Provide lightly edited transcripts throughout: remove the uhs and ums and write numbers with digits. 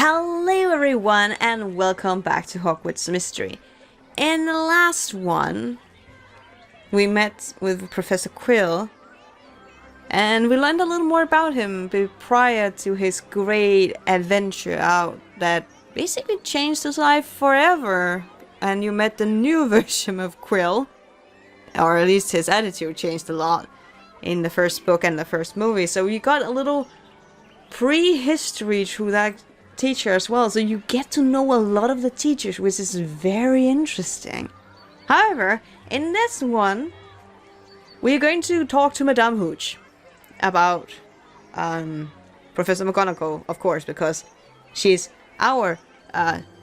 Hello everyone and welcome back to Hogwarts Mystery. In the last one, we met with Professor Quill and we learned a little more about him prior to his great adventure out that basically changed his life forever. And you met the new version of Quill, or at least his attitude changed a lot in the first book and the first movie. So you got a little prehistory through that teacher as well, so you get to know a lot of the teachers, which is very interesting. However, in this one, we're going to talk to Madame Hooch about Professor McGonagall, of course, because she's our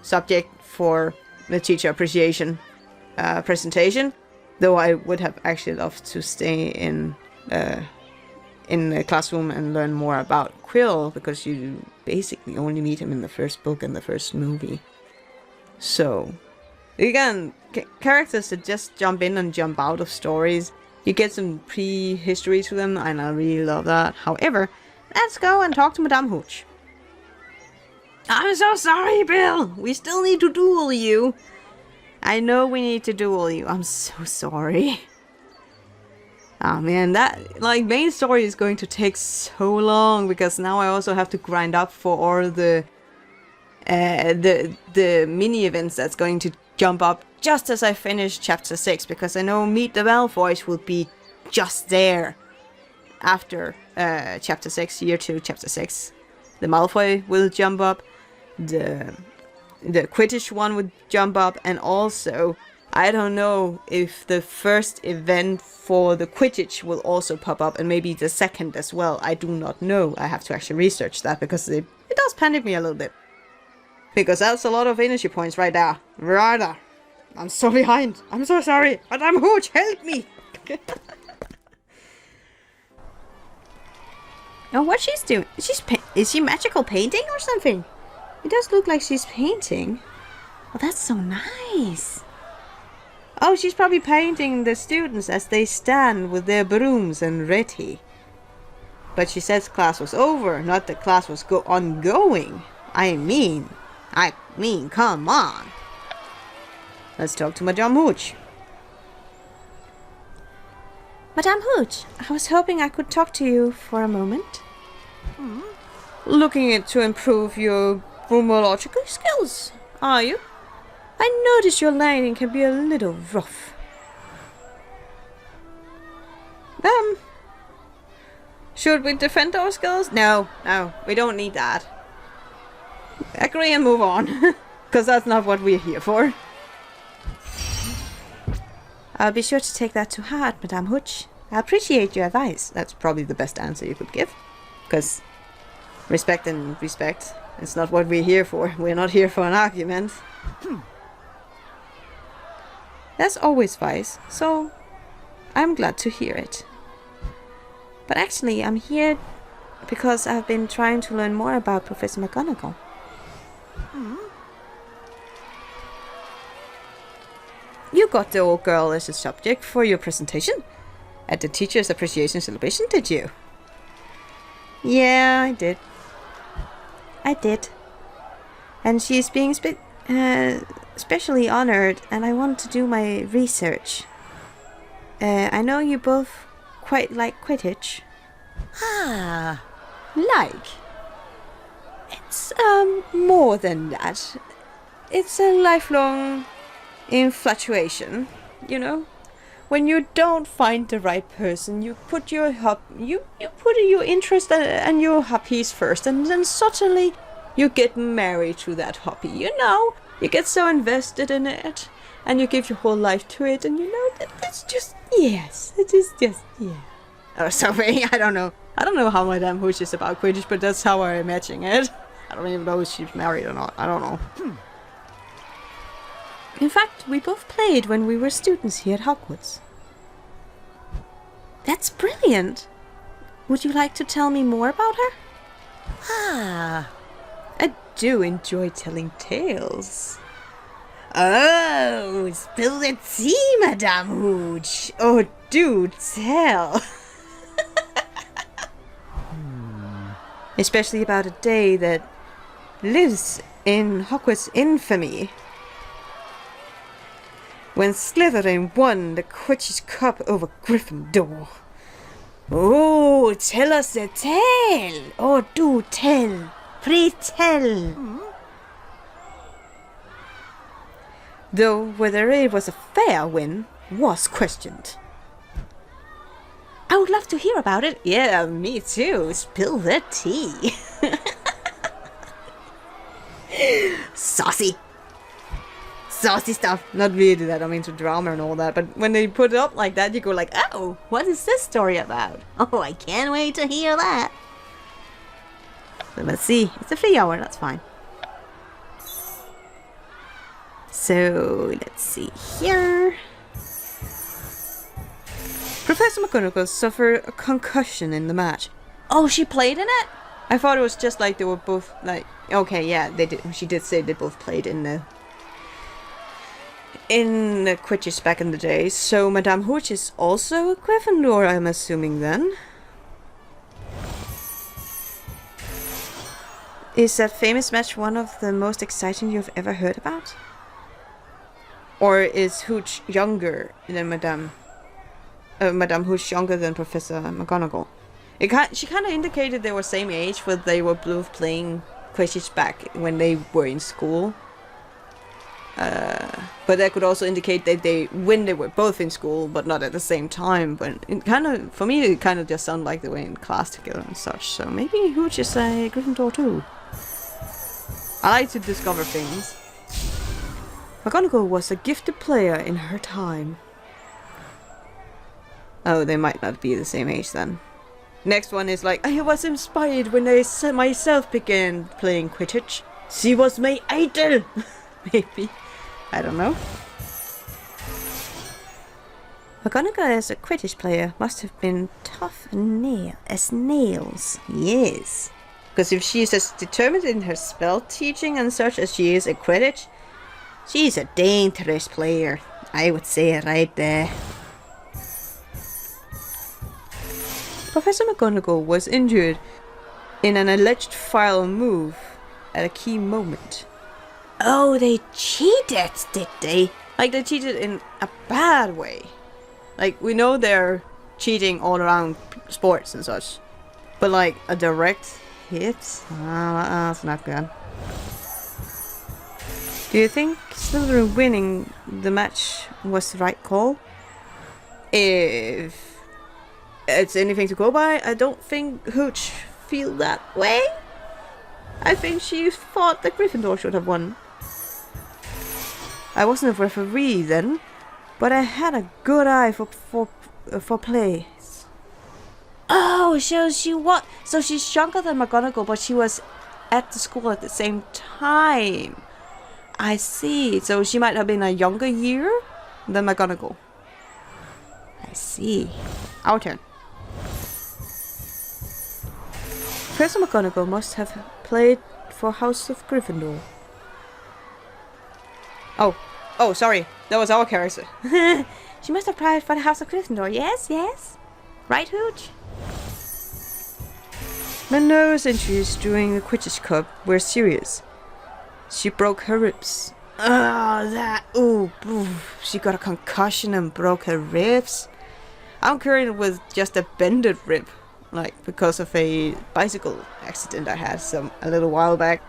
subject for the teacher appreciation presentation. Though I would have actually loved to stay in the classroom and learn more about Quill, because you basically only meet him in the first book and the first movie. So, again, characters that just jump in and jump out of stories. You get some pre-history to them, and I really love that. However, let's go and talk to Madame Hooch. I'm so sorry, Bill! We still need to duel you! I know we need to duel you. I'm so sorry. Oh man, that main story is going to take so long, because now I also have to grind up for all the mini events that's going to jump up just as I finish chapter 6, because I know Meet the Malfoys will be just there after chapter 6, year 2, chapter 6. The Malfoy will jump up, the Quidditch one would jump up, and also I don't know if the first event for the Quidditch will also pop up, and maybe the second as well. I do not know. I have to actually research that, because it does panic me a little bit. Because that's a lot of energy points right there. Right there. I'm so behind. I'm so sorry. Madame Hooch, help me! Oh, what she's doing? Is she magical painting or something? It does look like she's painting. Oh, that's so nice. Oh, she's probably painting the students as they stand with their brooms and ready. But she says class was over, not that class was ongoing. I mean, come on. Let's talk to Madame Hooch. Madame Hooch, I was hoping I could talk to you for a moment. Looking to improve your broomological skills, are you? I notice your lighting can be a little rough. Should we defend our skills? No, we don't need that. Agree and move on, because that's not what we're here for. I'll be sure to take that to heart, Madame Hooch. I appreciate your advice. That's probably the best answer you could give, because respect and respect, it's not what we're here for. We're not here for an argument. That's always wise, so I'm glad to hear it. But actually, I'm here because I've been trying to learn more about Professor McGonagall. You got the old girl as a subject for your presentation at the Teacher's Appreciation Celebration, did you? Yeah, I did. And she's being especially honored, and I want to do my research. I know you both quite like Quidditch. Like? It's more than that. It's a lifelong infatuation, you know? When you don't find the right person, you put your interest and your hobbies first, and then suddenly you get married to that hobby, you know? You get so invested in it, and you give your whole life to it, and you know that it's just, yes, it is just, yeah. Or something, I don't know. I don't know how Madame Hooch is about Quidditch, but that's how I imagine it. I don't even know if she's married or not, I don't know. In fact, we both played when we were students here at Hogwarts. That's brilliant! Would you like to tell me more about her? I do enjoy telling tales. Oh, spill the tea, Madame Hooch. Oh, do tell. Especially about a day that lives in Hogwarts infamy. When Slytherin won the Quidditch Cup over Gryffindor. Oh, tell us the tale! Oh, do tell! Please tell! Though whether it was a fair win was questioned. I would love to hear about it. Yeah, me too. Spill the tea. Saucy stuff. Not really that I'm into drama and all that, but when they put it up like that, you go like, oh, what is this story about? Oh, I can't wait to hear that. So let's see. It's a free hour, that's fine. So let's see here. Professor McGonagall suffered a concussion in the match. Oh, she played in it? I thought it was just like they were both like, okay, yeah, they did. She did say they both played in the Quidditch back in the day. So Madame Hooch is also a Gryffindor, I'm assuming then. Is that famous match one of the most exciting you've ever heard about? Or is Hooch younger than Madame Hooch younger than Professor McGonagall? She kind of indicated they were same age, but they were both playing Quidditch back when they were in school. But that could also indicate that when they were both in school, but not at the same time. But it kind of, for me, it kind of just sounded like they were in class together and such. So maybe Hooch is a Gryffindor too. I like to discover things. McGonagall was a gifted player in her time. Oh, they might not be the same age then. Next one is like, I was inspired when I myself began playing Quidditch. She was my idol! Maybe. I don't know. McGonagall as a Quidditch player must have been tough as nails. Yes. Because if she is as determined in her spell teaching and such as she is at Quidditch, she's a dangerous player. I would say it right there. Professor McGonagall was injured in an alleged foul move at a key moment. Oh, they cheated, did they? Like, they cheated in a bad way. Like, we know they're cheating all around sports and such. But, like, a direct hit? That's not good. Do you think Slytherin winning the match was the right call? If it's anything to go by, I don't think Hooch feel that way. I think she thought that Gryffindor should have won. I wasn't a referee then, but I had a good eye for plays. Oh, so so she's younger than McGonagall, but she was at the school at the same time. I see. So she might have been a younger year than McGonagall. I see. Our turn. Professor McGonagall must have played for House of Gryffindor. Oh, sorry. That was our character. She must have played for the House of Gryffindor. Yes. Right, Hooch? The nervous injuries during the Quidditch Cup were serious. She broke her ribs. She got a concussion and broke her ribs. I'm current with just a bended rib, like because of a bicycle accident I had a little while back.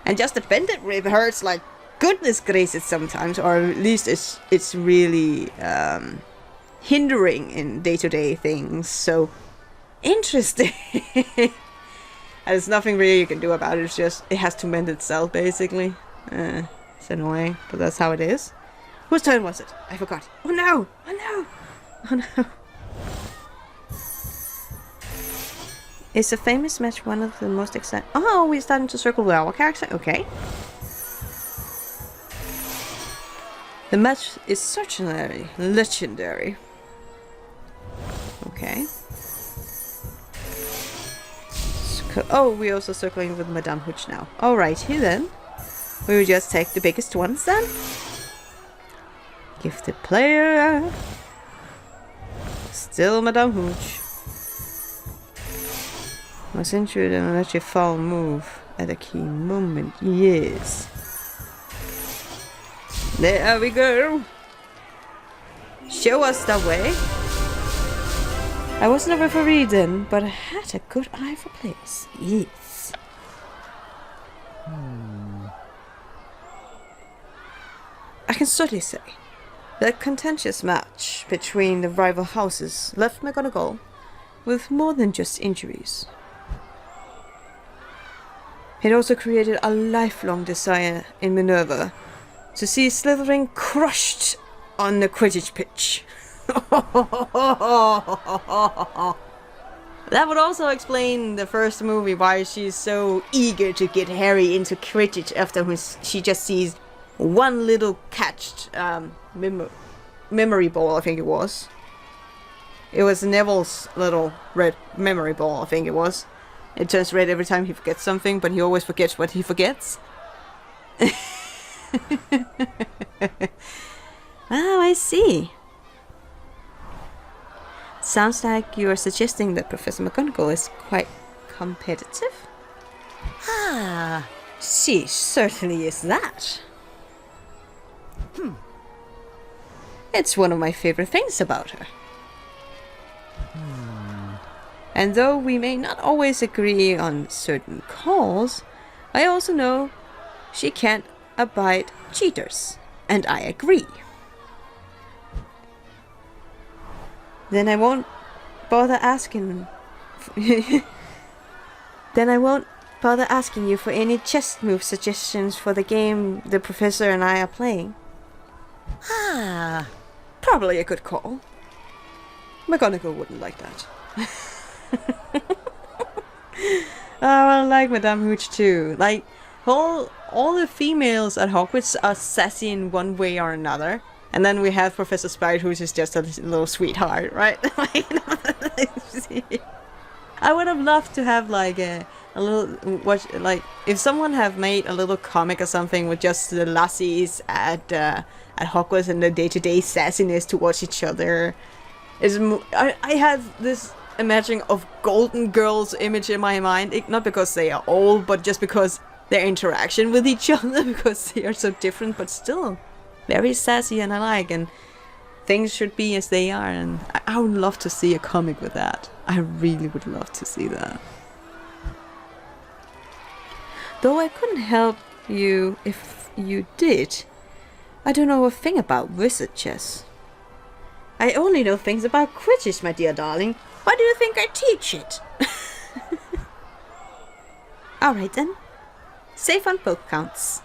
And just a bended rib hurts like goodness gracious sometimes, or at least it's really hindering in day-to-day things. So interesting. And there's nothing really you can do about it. It's just it has to mend itself basically. It's annoying, but that's how it is. Whose turn was it? I forgot. Oh no! Is a famous match one of the most exciting? Oh, we're starting to circle with our character. Okay. The match is certainly legendary. Okay. Oh, we're also circling with Madame Hooch now. Alrighty then. We will just take the biggest ones then. Gifted player. Still Madame Hooch. Was injured in an actually foul move at a key moment. Yes. There we go. Show us the way. I wasn't a referee then, but I had a good eye for players. Yes. I can certainly say that contentious match between the rival houses left McGonagall with more than just injuries. It also created a lifelong desire in Minerva to see Slytherin crushed on the Quidditch pitch. That would also explain the first movie why she's so eager to get Harry into Quidditch after she just sees one little catched memory ball, I think it was. It was Neville's little red memory ball, I think it was. It turns red every time he forgets something, but he always forgets what he forgets. Oh, I see. Sounds like you are suggesting that Professor McGonagall is quite competitive? Ah, she certainly is that. It's one of my favorite things about her. And though we may not always agree on certain calls, I also know she can't abide cheaters, and I agree. Then I won't bother asking. Then I won't bother asking you for any chess move suggestions for the game the professor and I are playing. Ah, probably a good call. McGonagall wouldn't like that. Oh, I like Madame Hooch too. Like, all the females at Hogwarts are sassy in one way or another. And then we have Professor Spite, who's just a little sweetheart, right? I would have loved to have like a little, like if someone have made a little comic or something with just the lassies at Hogwarts and the day-to-day sassiness towards each other. I have this imagining of Golden Girls image in my mind, not because they are old, but just because their interaction with each other, because they are so different, but still very sassy and alike, and things should be as they are, and I would love to see a comic with that. I really would love to see that. Though I couldn't help you if you did. I don't know a thing about wizard chess. I only know things about Quidditch, my dear darling. Why do you think I teach it? Alright then. Safe on both counts.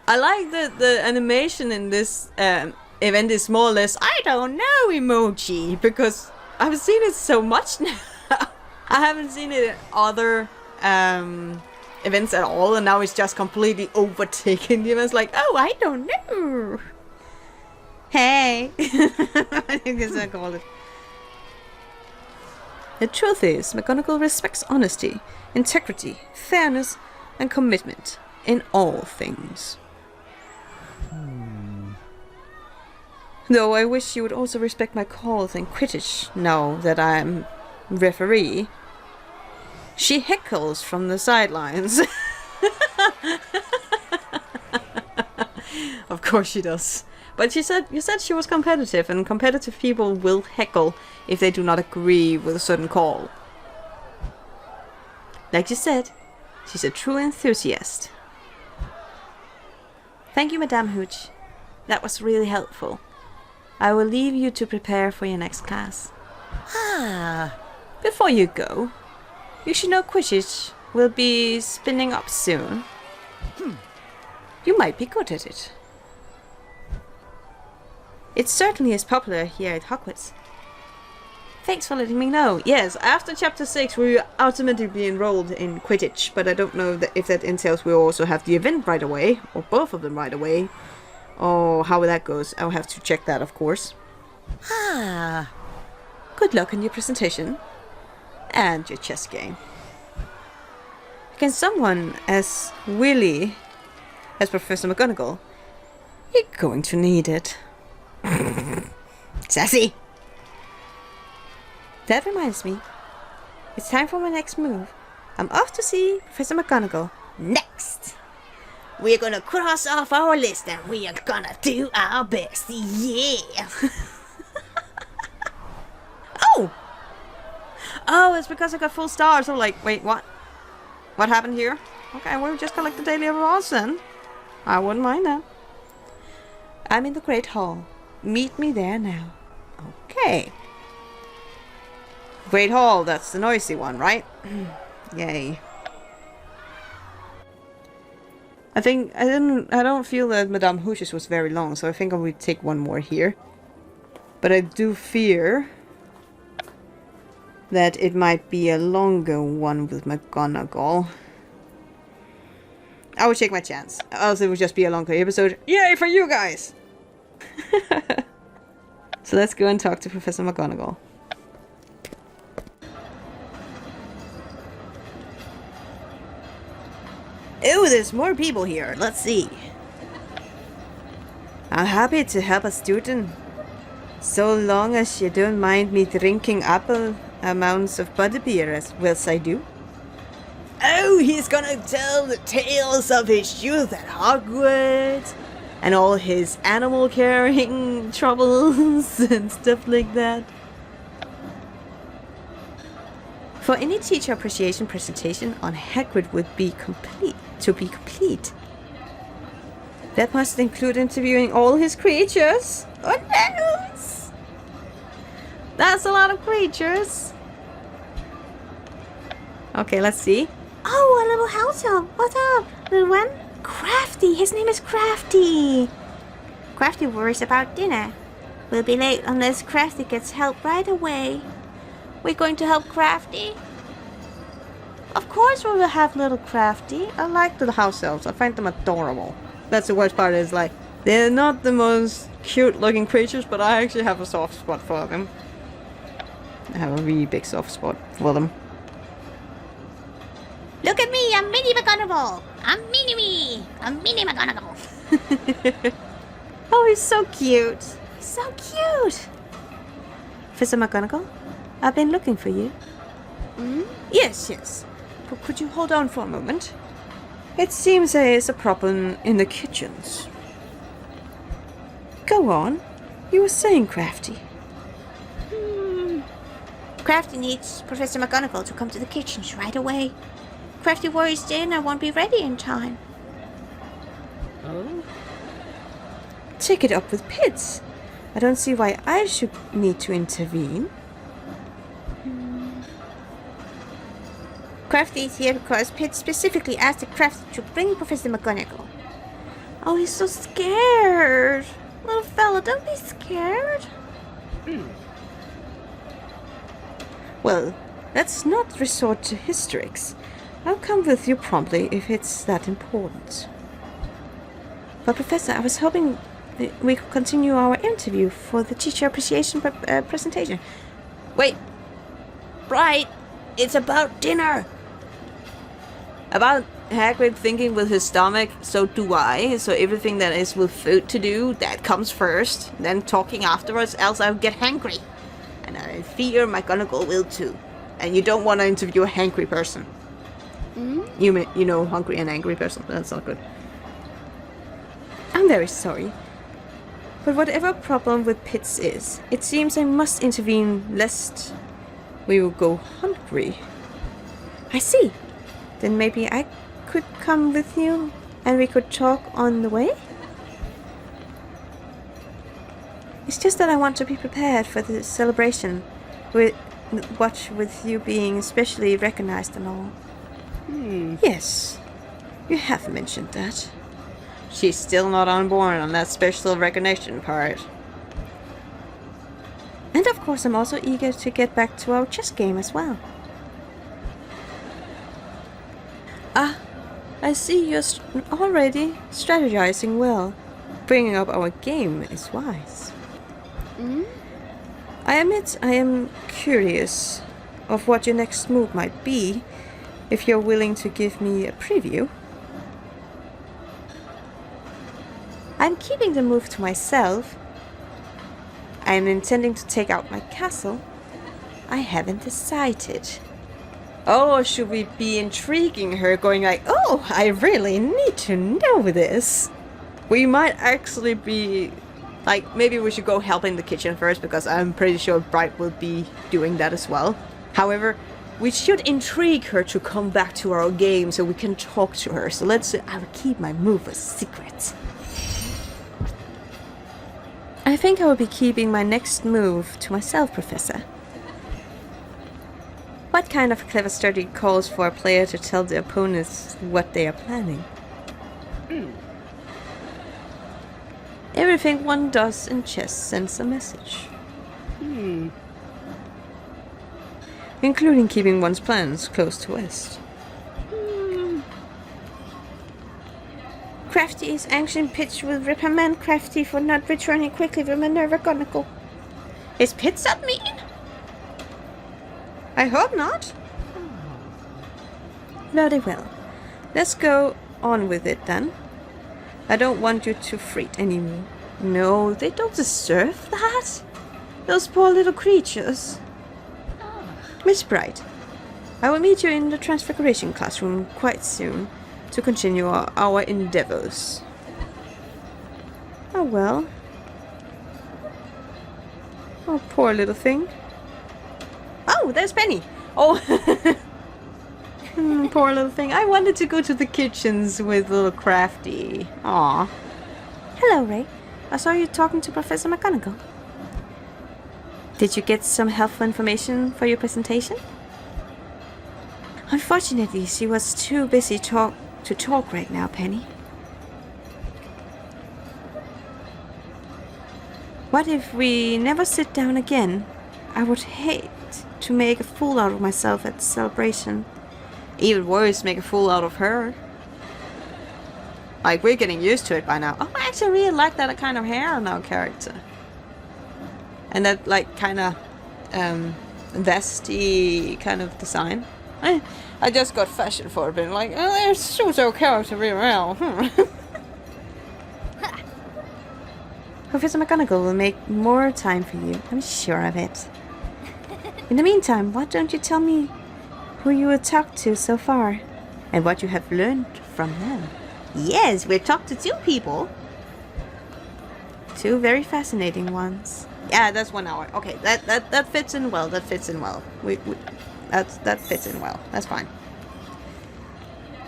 I like the animation in this event is more or less I don't know emoji, because I've seen it so much now. I haven't seen it in other events at all, and now it's just completely overtaken the events, like, oh, I don't know. Hey. I think that's what I call it. The truth is, McGonagall respects honesty, integrity, fairness, and commitment in all things. Though I wish you would also respect my calls in Quidditch now that I'm referee. She heckles from the sidelines. Of course she does. But you said she was competitive, and competitive people will heckle if they do not agree with a certain call. Like you said, she's a true enthusiast. Thank you, Madame Hooch. That was really helpful. I will leave you to prepare for your next class. Before you go, you should know Quidditch will be spinning up soon. You might be good at it. It certainly is popular here at Hogwarts. Thanks for letting me know. Yes, after Chapter 6 we will automatically enrolled in Quidditch, but I don't know if that entails we also have the event right away, or both of them right away, or how that goes. I'll have to check that, of course. Good luck in your presentation and your chess game. Against someone as wily as Professor McGonagall, you're going to need it. Sassy! That reminds me. It's time for my next move. I'm off to see Professor McGonagall Next, we're gonna cross off our list and we are gonna do our best. Yeah! Oh! Oh, it's because I got full stars. So like, wait, what? What happened here? Okay, we'll just collect the daily rewards then. I wouldn't mind that. I'm in the Great Hall. Meet me there now. Okay. Great Hall, that's the noisy one, right? Yay. I don't feel that Madame Hooch's was very long, so I think I will take one more here. But I do fear that it might be a longer one with McGonagall. I will take my chance. Else it will just be a longer episode. Yay for you guys! So let's go and talk to Professor McGonagall. Oh, there's more people here. Let's see. I'm happy to help a student. So long as you don't mind me drinking apple amounts of butterbeer as well as I do. Oh, he's gonna tell the tales of his youth at Hogwarts And all his animal carrying troubles and stuff like that. For any teacher appreciation presentation on Hagrid would be complete. That must include interviewing all his creatures. What else? That's a lot of creatures. Okay, let's see. Oh, a little house elf. What's up, little one? Crafty. His name is Crafty. Crafty worries about dinner. We'll be late unless Crafty gets help right away. We're going to help Crafty? Of course we will have little Crafty. I like the house elves. I find them adorable. That's the worst part is like, they're not the most cute looking creatures, but I actually have a soft spot for them. I have a really big soft spot for them. Look at me, I'm Mini McGonagall. I'm Mini-Me. I'm Mini McGonagall. Oh, he's so cute. So cute. Professor McGonagall, I've been looking for you. Hmm? Yes. But could you hold on for a moment? It seems there is a problem in the kitchens. Go on. You were saying, Crafty. Crafty needs Professor McGonagall to come to the kitchens right away. Crafty worries dinner won't be ready in time. Oh? Take it up with Pitts. I don't see why I should need to intervene. Crafty is here because Pitts specifically asked the Crafty to bring Professor McGonagall. Oh, he's so scared. Little fella, don't be scared. Well, let's not resort to hysterics. I'll come with you promptly if it's that important. But Professor, I was hoping we could continue our interview for the teacher appreciation presentation. Wait. Right. It's about dinner. About Hagrid thinking with his stomach, so do I. So everything that is with food to do, that comes first. Then talking afterwards, else I'll get hangry. And I fear McGonagall will too. And you don't want to interview a hangry person. You know, hungry and angry person. That's not good. I'm very sorry. But whatever problem with Pitts is, it seems I must intervene lest we will go hungry. I see. Then maybe I could come with you and we could talk on the way? It's just that I want to be prepared for the celebration, with you being especially recognized and all. Yes, you have mentioned that. She's still not on board on that special recognition part. And of course I'm also eager to get back to our chess game as well. Ah, I see you're already strategizing well. Bringing up our game is wise. I admit I am curious of what your next move might be, if you're willing to give me a preview. I'm keeping the move to myself. I'm intending to take out my castle. I haven't decided. Oh, should we be intriguing her, going like, oh, I really need to know this? We might actually be, like, maybe we should go help in the kitchen first, because I'm pretty sure Bright will be doing that as well. However, we should intrigue her to come back to our game so we can talk to her. So I will keep my move a secret. I think I will be keeping my next move to myself, Professor. What kind of clever strategy calls for a player to tell the opponents what they are planning? Everything one does in chess sends a message. Including keeping one's plans close to West. Crafty is ancient pitch will reprimand Crafty for not returning quickly from McGonagall. Is Pitch that mean? I hope not. Very well. Let's go on with it then. I don't want you to fret anymore. No, they don't deserve that. Those poor little creatures. Miss Bright, I will meet you in the Transfiguration classroom quite soon to continue our endeavors. Oh well. Oh, poor little thing. Oh, there's Penny. Oh, poor little thing. I wanted to go to the kitchens with little Crafty. Aw. Hello, Ray. I saw you talking to Professor McGonagall. Did you get some helpful information for your presentation? Unfortunately, she was too busy to talk right now, Penny. What if we never sit down again? I would hate to make a fool out of myself at the celebration. Even worse, make a fool out of her. Like, we're getting used to it by now. Oh, I actually really like that kind of hair on our character. And that, like, kind of vesty kind of design. I just got fashion for it, but like, oh, it suits our character really well. Professor McGonagall will make more time for you. I'm sure of it. In the meantime, why don't you tell me who you have talked to so far? And what you have learned from them? Yes, we've talked to 2 people. 2 very fascinating ones. Yeah, that's 1 hour. Okay, that fits in well. That fits in well. That fits in well. That's fine.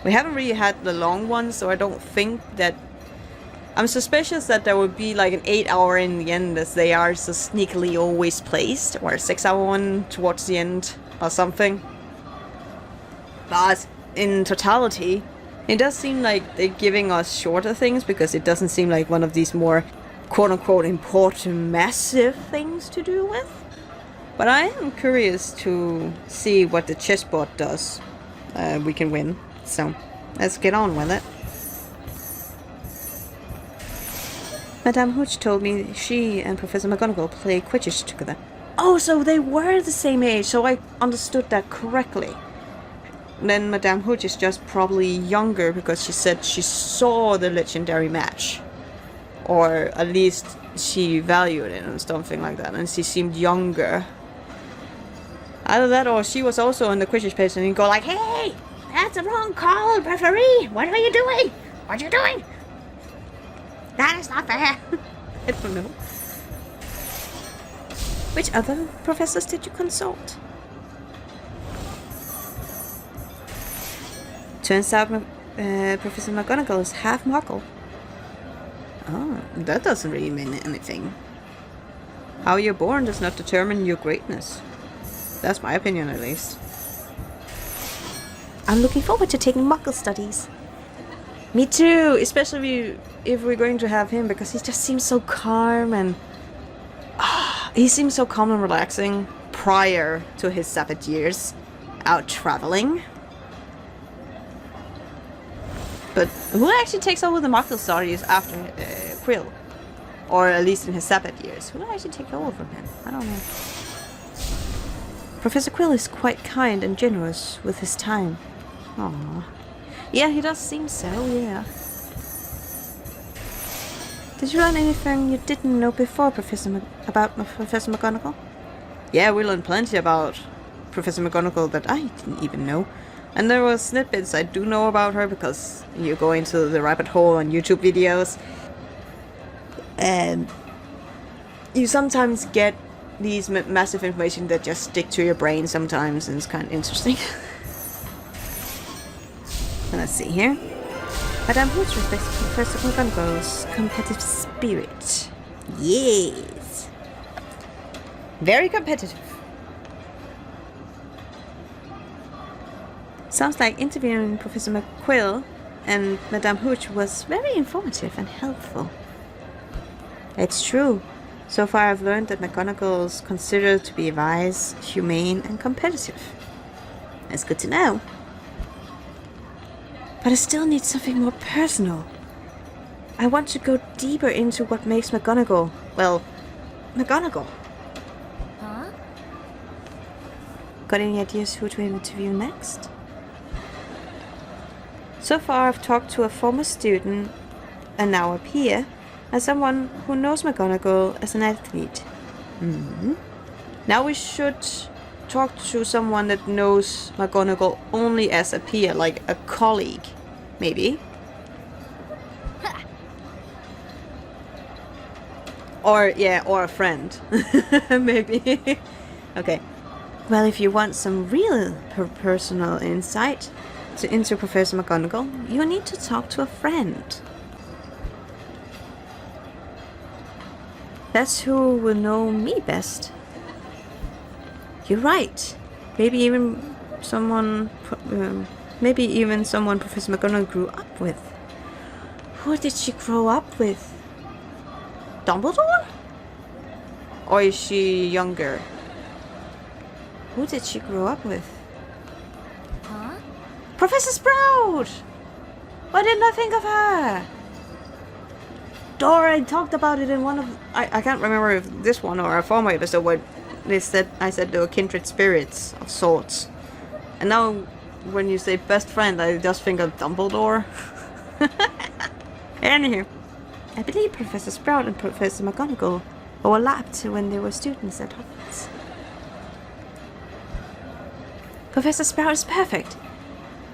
We haven't really had the long ones, so I don't think that... I'm suspicious that there would be like an 8-hour in the end, as they are so sneakily always placed, or a 6-hour one towards the end, or something. But in totality, it does seem like they're giving us shorter things, because it doesn't seem like one of these more quote-unquote important, massive things to do with. But I am curious to see what the chessboard does. We can win, so let's get on with it. Madame Hooch told me she and Professor McGonagall play quidditch together. Oh, so they were the same age, so I understood that correctly. Then Madame Hooch is just probably younger, because she said she saw the legendary match. Or at least she valued it and something like that, and she seemed younger. Either that, or she was also in the quidditch page and you go like, hey, that's a wrong call, referee. What are you doing? What are you doing? That is not fair. I don't know. Which other professors did you consult? Turns out Professor McGonagall is half Muggle. Oh, that doesn't really mean anything. How you're born does not determine your greatness. That's my opinion, at least. I'm looking forward to taking Muggle studies. Me too, especially if we're going to have him, because he just seems so calm and... he seems so calm and relaxing prior to his Sabbath years out traveling. But who actually takes over the Muggle studies after Quill? Or at least in his Sabbath years. Who will actually take over from him? I don't know. Professor Quill is quite kind and generous with his time. Aww. Yeah, he does seem so, yeah. Did you learn anything you didn't know before, about Professor McGonagall? Yeah, we learned plenty about Professor McGonagall that I didn't even know. And there were snippets I do know about her because you go into the rabbit hole on YouTube videos. And you sometimes get these massive information that just stick to your brain sometimes, and it's kind of interesting. Let's see here. Madame Hooch respects Professor McGonagall's competitive spirit. Yes. Very competitive. Sounds like interviewing Professor McQuill and Madame Hooch was very informative and helpful. It's true. So far I've learned that McGonagall is considered to be wise, humane, and competitive. That's good to know. But I still need something more personal. I want to go deeper into what makes McGonagall, well, McGonagall. Huh? Got any ideas who to interview next? So far I've talked to a former student, and now a peer, and someone who knows McGonagall as an athlete. Now we should talk to someone that knows McGonagall only as a peer, like a colleague, maybe. Or a friend, maybe. Okay. Well, if you want some real personal insight into Professor McGonagall, you need to talk to a friend. That's who will know me best. You're right. Maybe even someone Professor McGonagall grew up with. Who did she grow up with? Dumbledore? Or is she younger? Who did she grow up with? Huh? Professor Sprout! Why didn't I think of her? Dora talked about it in one of... I can't remember if this one or a former episode where I said they were kindred spirits of sorts. And now when you say best friend, I just think of Dumbledore. Anywho, I believe Professor Sprout and Professor McGonagall overlapped when they were students at Hogwarts. Professor Sprout is perfect.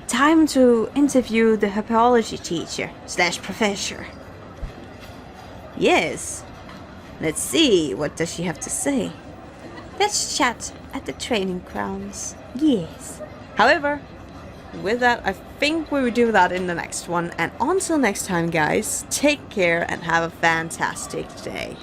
Time to interview the herpetology teacher / professor. Yes. Let's see, what does she have to say? Let's chat at the training grounds. Yes. However, with that, I think we will do that in the next one. And until next time, guys, take care and have a fantastic day.